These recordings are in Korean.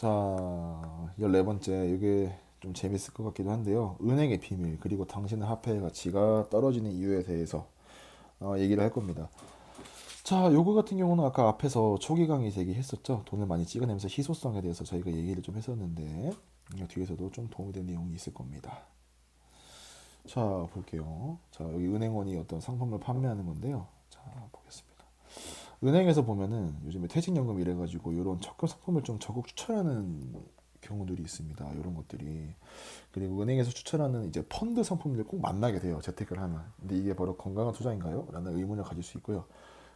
자, 14번째, 이게 좀 재밌을 것 같기도 한데요. 은행의 비밀, 그리고 당신의 화폐의 가치가 떨어지는 이유에 대해서 얘기를 할 겁니다. 자, 요거 같은 경우는 아까 앞에서 초기 강의 얘기했었죠. 돈을 많이 찍어내면서 희소성에 대해서 저희가 얘기를 좀 했었는데, 뒤에서도 좀 도움이 되는 내용이 있을 겁니다. 자, 볼게요. 자, 여기 은행원이 어떤 상품을 판매하는 건데요. 자, 보겠습니다. 은행에서 보면은 요즘에 퇴직연금 이래가지고 이런 적금 상품을 좀 적극 추천하는 경우들이 있습니다. 이런 것들이. 그리고 은행에서 추천하는 이제 펀드 상품들 꼭 만나게 돼요. 재테크를 하면. 근데 이게 바로 건강한 투자인가요? 라는 의문을 가질 수 있고요.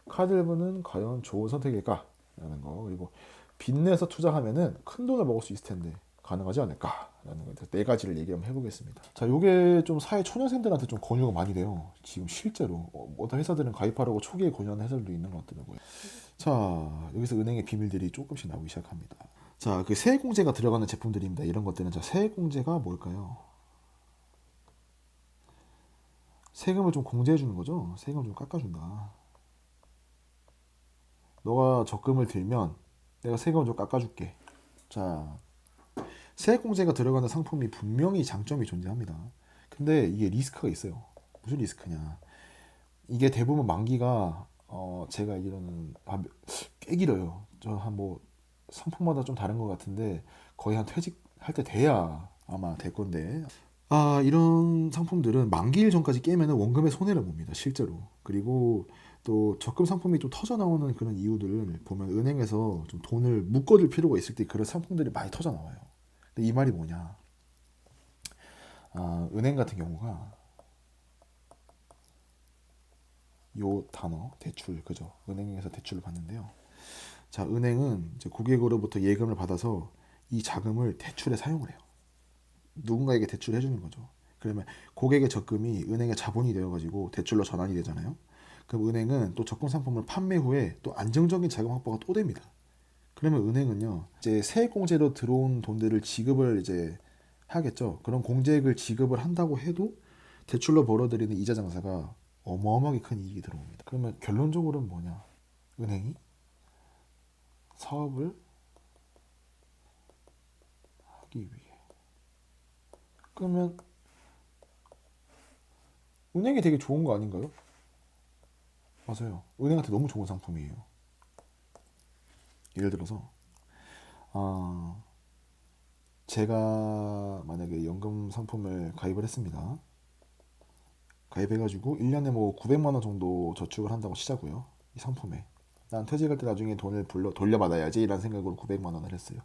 카드일부는 과연 좋은 선택일까? 라는 거. 그리고 빚내서 투자하면은 큰 돈을 먹을 수 있을 텐데 가능하지 않을까? 라는 거. 네 가지를 얘기 한번 해보겠습니다. 자, 요게 좀 사회 초년생들한테 좀 권유가 많이 돼요. 지금 실제로. 어떤 회사들은 가입하라고 초기에 권유하는 회사들도 있는 것 같더라고요. 자, 여기서 은행의 비밀들이 조금씩 나오기 시작합니다. 자, 그 세액공제가 들어가는 제품들입니다. 이런 것들은. 자, 세액공제가 뭘까요? 세금을 좀 공제해 주는 거죠. 세금을 좀 깎아준다. 너가 적금을 들면 내가 세금을 좀 깎아줄게. 자, 세액공제가 들어가는 상품이 분명히 장점이 존재합니다. 근데 이게 리스크가 있어요. 무슨 리스크냐? 이게 대부분 만기가 제가 알기로는 꽤 길어요. 저 한 뭐 상품마다 좀 다른 것 같은데 거의 한 퇴직할 때 돼야 아마 될 건데, 이런 상품들은 만기일 전까지 깨면 원금의 손해를 봅니다, 실제로. 그리고 또 적금 상품이 좀 터져 나오는 그런 이유들을 보면 은행에서 좀 돈을 묶어둘 필요가 있을 때 그런 상품들이 많이 터져 나와요. 근데 이 말이 뭐냐? 은행 같은 경우가 요 단어 대출, 그죠? 은행에서 대출을 받는데요. 자, 은행은 이제 고객으로부터 예금을 받아서 이 자금을 대출에 사용을 해요. 누군가에게 대출을 해주는 거죠. 그러면 고객의 적금이 은행의 자본이 되어가지고 대출로 전환이 되잖아요. 그럼 은행은 또 적금 상품을 판매 후에 또 안정적인 자금 확보가 또 됩니다. 그러면 은행은요, 이제 세액공제로 들어온 돈들을 지급을 이제 하겠죠. 그런 공제액을 지급을 한다고 해도 대출로 벌어들이는 이자 장사가 어마어마하게 큰 이익이 들어옵니다. 그러면 결론적으로는 뭐냐? 은행이 사업을 하기 위해. 그러면 은행이 되게 좋은 거 아닌가요? 맞아요. 은행한테 너무 좋은 상품이에요. 예를 들어서 아, 제가 만약에 연금 상품을 가입을 했습니다. 가입해가지고 1년에 뭐 900만 원 정도 저축을 한다고 치자고요. 이 상품에. 난 퇴직할 때 나중에 돈을 돌려받아야지 이런 생각으로 900만 원을 했어요.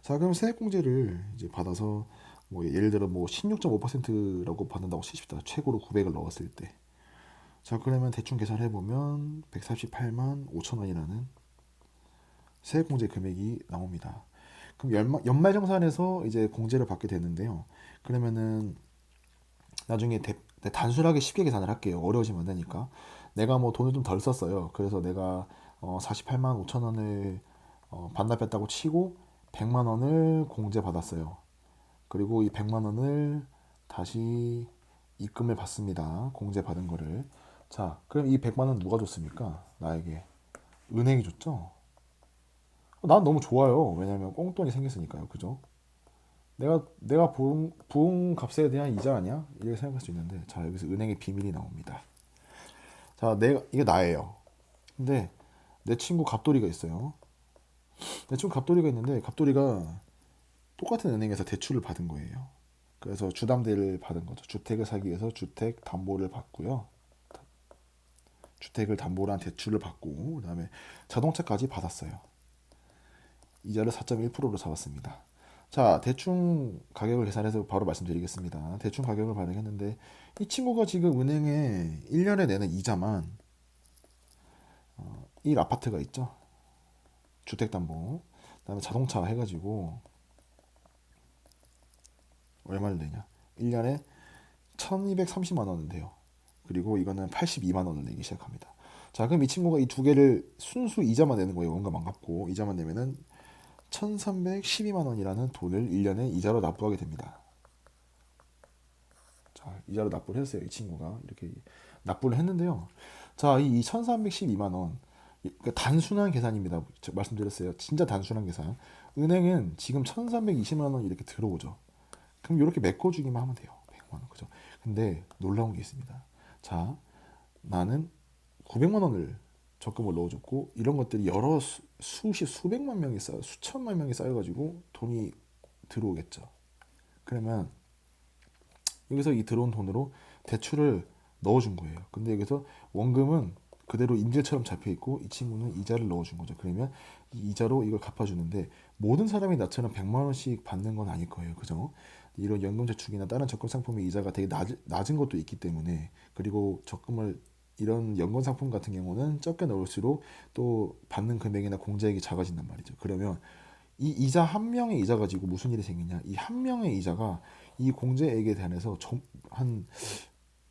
자, 그럼 세액공제를 이제 받아서 뭐 예를 들어 뭐 16.5%라고 받는다고 치십시다. 최고로 900을 넣었을 때. 자, 그러면 대충 계산해 보면 148만 5천 원이라는 세액공제 금액이 나옵니다. 그럼 연말정산에서 이제 공제를 받게 되는데요. 그러면은 나중에 단순하게 쉽게 계산을 할게요. 어려우시면 안 되니까. 내가 뭐 돈을 좀 덜 썼어요. 그래서 내가 48만 5천 원을 반납했다고 치고 100만 원을 공제 받았어요. 그리고 이 100만 원을 다시 입금을 받습니다. 공제 받은 거를. 자, 그럼 이 100만 원 누가 줬습니까? 나에게. 은행이 줬죠? 난 너무 좋아요. 왜냐면 꽁돈이 생겼으니까요. 그죠? 내가 부은 값에 대한 이자 아니야? 이렇게 생각할 수 있는데, 자, 여기서 은행의 비밀이 나옵니다. 자, 이게 나예요. 근데 내 친구 갑돌이가 있어요. 내 친구 갑돌이가 있는데 갑돌이가 똑같은 은행에서 대출을 받은 거예요. 그래서 주담대를 받은 거죠. 주택을 사기 위해서 주택 담보를 받고요. 주택을 담보로 한 대출을 받고 그다음에 자동차까지 받았어요. 이자를 4.1%로 잡았습니다. 자, 대충 가격을 계산해서 바로 말씀드리겠습니다. 대충 가격을 발행했는데 이 친구가 지금 은행에 1년에 내는 이자만, 이 아파트가 있죠. 주택담보, 그다음에 자동차 해가지고 얼마를 내냐? 1년에 1230만 원은 돼요. 그리고 이거는 82만 원을 내기 시작합니다. 자, 그럼 이 친구가 이 두 개를 순수 이자만 내는 거예요. 원금 안 갚고 이자만 내면은 1312만 원이라는 돈을 1년에 이자로 납부하게 됩니다. 자, 이자로 납부를 했어요. 이 친구가 이렇게 납부를 했는데요. 자, 이 1312만 원, 그러니까 단순한 계산입니다. 말씀드렸어요. 진짜 단순한 계산. 은행은 지금 1,320만 원 이렇게 들어오죠. 그럼 이렇게 메꿔주기만 하면 돼요. 100만 원. 그죠? 근데 놀라운 게 있습니다. 자, 나는 900만 원을 적금을 넣어줬고 이런 것들이 여러 수백만 명이 쌓여 수천만 명이 쌓여가지고 돈이 들어오겠죠. 그러면 여기서 이 들어온 돈으로 대출을 넣어준 거예요. 근데 여기서 원금은 그대로 인질처럼 잡혀 있고 이 친구는 이자를 넣어준 거죠. 그러면 이 이자로 이걸 갚아주는데 모든 사람이 나처럼 100만 원씩 받는 건 아닐 거예요. 그죠? 이런 연금저축이나 다른 적금 상품의 이자가 되게 낮은 것도 있기 때문에 그리고 적금을 이런 연금 상품 같은 경우는 적게 넣을수록 또 받는 금액이나 공제액이 작아진단 말이죠. 그러면 이 이자 한 명의 이자 가지고 무슨 일이 생기냐? 이 한 명의 이자가 이 공제액에 대해서 한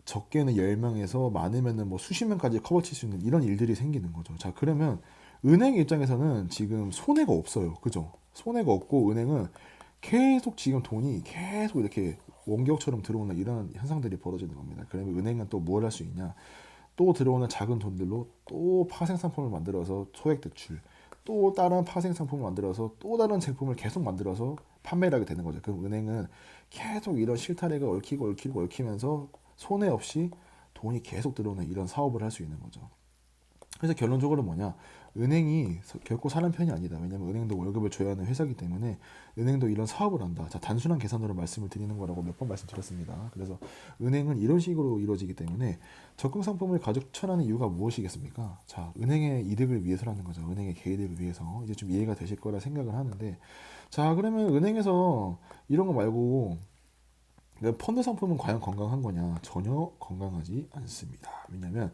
적게는 10명에서 많으면은 뭐 수십 명까지 커버칠 수 있는 이런 일들이 생기는 거죠. 자, 그러면 은행 입장에서는 지금 손해가 없어요. 그죠? 손해가 없고 은행은 계속 지금 돈이 계속 이렇게 원격처럼 들어오는 이런 현상들이 벌어지는 겁니다. 그러면 은행은 또 뭘 할 수 있냐? 또 들어오는 작은 돈들로 또 파생 상품을 만들어서 소액 대출, 또 다른 파생 상품을 만들어서 또 다른 제품을 계속 만들어서 판매를 하게 되는 거죠. 그럼 은행은 계속 이런 실타래가 얽히면서 손해 없이 돈이 계속 들어오는 이런 사업을 할 수 있는 거죠. 그래서 결론적으로 뭐냐? 은행이 결코 사는 편이 아니다. 왜냐하면 은행도 월급을 줘야 하는 회사이기 때문에 은행도 이런 사업을 한다. 자, 단순한 계산으로 말씀을 드리는 거라고 몇 번 말씀드렸습니다. 그래서 은행은 이런 식으로 이루어지기 때문에 적금 상품을 가족 추천하는 이유가 무엇이겠습니까? 자, 은행의 이득을 위해서라는 거죠. 은행의 개이득을 위해서. 이제 좀 이해가 되실 거라 생각을 하는데, 자, 그러면 은행에서 이런 거 말고 펀드 상품은 과연 건강한 거냐? 전혀 건강하지 않습니다. 왜냐하면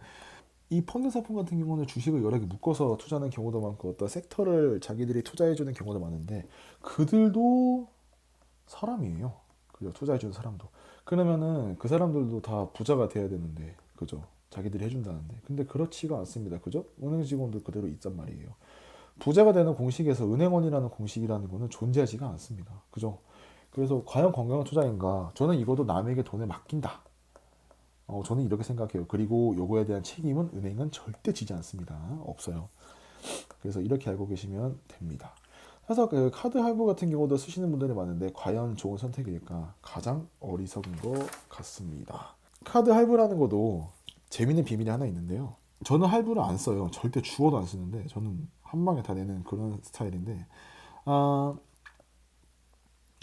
이 펀드 상품 같은 경우는 주식을 여러 개 묶어서 투자하는 경우도 많고 어떤 섹터를 자기들이 투자해주는 경우도 많은데 그들도 사람이에요. 그죠? 투자해주는 사람도. 그러면은 그 사람들도 다 부자가 돼야 되는데, 그죠? 자기들이 해준다는데. 근데 그렇지가 않습니다. 그죠? 은행 직원도 그대로 있단 말이에요. 부자가 되는 공식에서 은행원이라는 공식이라는 거는 존재하지가 않습니다. 그죠? 그래서 과연 건강한 투자인가? 저는 이것도 남에게 돈을 맡긴다. 저는 이렇게 생각해요. 그리고 요거에 대한 책임은 은행은 절대 지지 않습니다. 없어요. 그래서 이렇게 알고 계시면 됩니다. 그래서 그 카드 할부 같은 경우도 쓰시는 분들이 많은데 과연 좋은 선택일까? 가장 어리석은 것 같습니다. 카드 할부라는 것도 재밌는 비밀이 하나 있는데요. 저는 할부를 안 써요. 절대 주어도 안 쓰는데 저는 한 방에 다 내는 그런 스타일인데 아,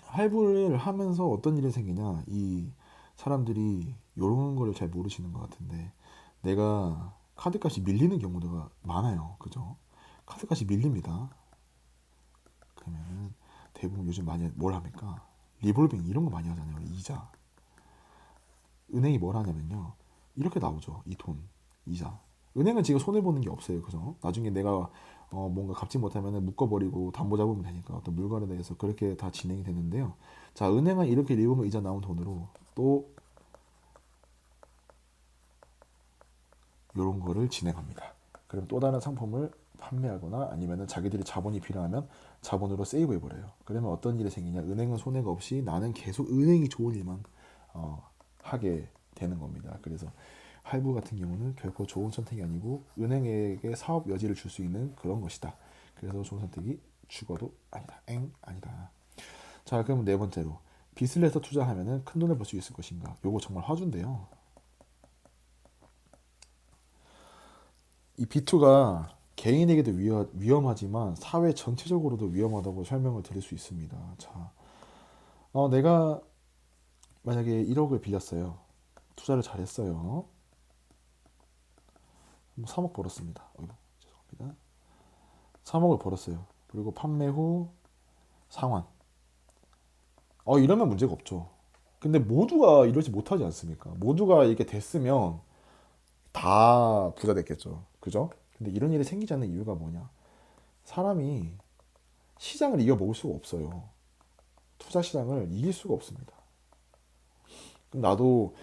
할부를 하면서 어떤 일이 생기냐? 이 사람들이 이런 거를 잘 모르시는 것 같은데 내가 카드값이 밀리는 경우가 많아요. 그죠? 카드값이 밀립니다. 그러면은 대부분 요즘 많이 뭘 합니까? 리볼빙 이런 거 많이 하잖아요. 이자. 은행이 뭘 하냐면요. 이렇게 나오죠. 이 돈, 이자. 은행은 지금 손해 보는 게 없어요. 그죠? 나중에 내가 뭔가 갚지 못하면 묶어버리고 담보 잡으면 되니까 어떤 물건에 대해서 그렇게 다 진행이 되는데요. 자, 은행은 이렇게 리보금 이자 나온 돈으로 또 이런 거를 진행합니다. 그럼 또 다른 상품을 판매하거나 아니면 자기들이 자본이 필요하면 자본으로 세이브 해버려요. 그러면 어떤 일이 생기냐? 은행은 손해가 없이 나는 계속 은행이 좋은 일만 하게 되는 겁니다. 그래서 할부 같은 경우는 결코 좋은 선택이 아니고 은행에게 사업 여지를 줄 수 있는 그런 것이다. 그래서 좋은 선택이 죽어도 아니다. 아니다. 자, 그럼 네 번째로 빚을 내서 투자하면은 큰 돈을 벌 수 있을 것인가? 요거 정말 화두인데요. 이 B2가 개인에게도 위험하지만 사회 전체적으로도 위험하다고 설명을 드릴 수 있습니다. 자, 내가 만약에 1억을 빌렸어요. 투자를 잘했어요. 3억 벌었습니다. 어이구, 죄송합니다. 3억을 벌었어요. 그리고 판매 후 상환. 이러면 문제가 없죠. 근데 모두가 이러지 못하지 않습니까? 모두가 이렇게 됐으면 다 부자 됐겠죠. 그죠? 근데 이런 일이 생기지 않는 이유가 뭐냐? 사람이 시장을 이겨 먹을 수가 없어요. 투자 시장을 이길 수가 없습니다. 그럼 나도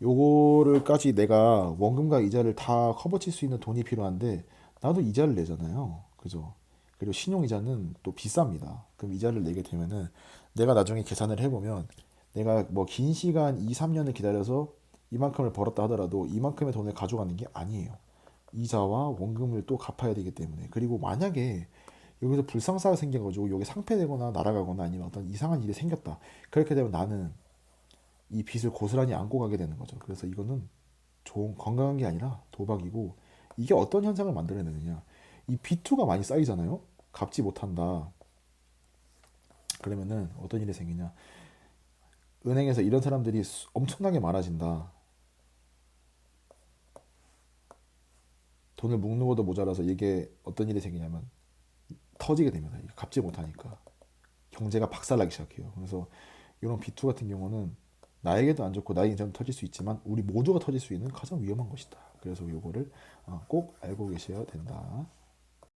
요거를까지 내가 원금과 이자를 다 커버칠 수 있는 돈이 필요한데 나도 이자를 내잖아요. 그죠? 그리고 신용 이자는 또 비쌉니다. 그럼 이자를 내게 되면은 내가 나중에 계산을 해보면 내가 뭐 긴 시간 2, 3년을 기다려서 이만큼을 벌었다 하더라도 이만큼의 돈을 가져가는 게 아니에요. 이자와 원금을 또 갚아야 되기 때문에, 그리고 만약에 여기서 불상사가 생겨가지고 여기 상폐되거나 날아가거나 아니면 어떤 이상한 일이 생겼다. 그렇게 되면 나는 이 빚을 고스란히 안고 가게 되는 거죠. 그래서 이거는 좋은 건강한 게 아니라 도박이고, 이게 어떤 현상을 만들어내느냐. 이 B2가 많이 쌓이잖아요. 갚지 못한다. 그러면은 어떤 일이 생기냐. 은행에서 이런 사람들이 엄청나게 많아진다. 돈을 묶는 것도 모자라서 이게 어떤 일이 생기냐면 터지게 됩니다. 갚지 못하니까 경제가 박살나기 시작해요. 그래서 이런 B2 같은 경우는 나에게도 안 좋고 나의 인생도 터질 수 있지만 우리 모두가 터질 수 있는 가장 위험한 것이다. 그래서 이거를 꼭 알고 계셔야 된다.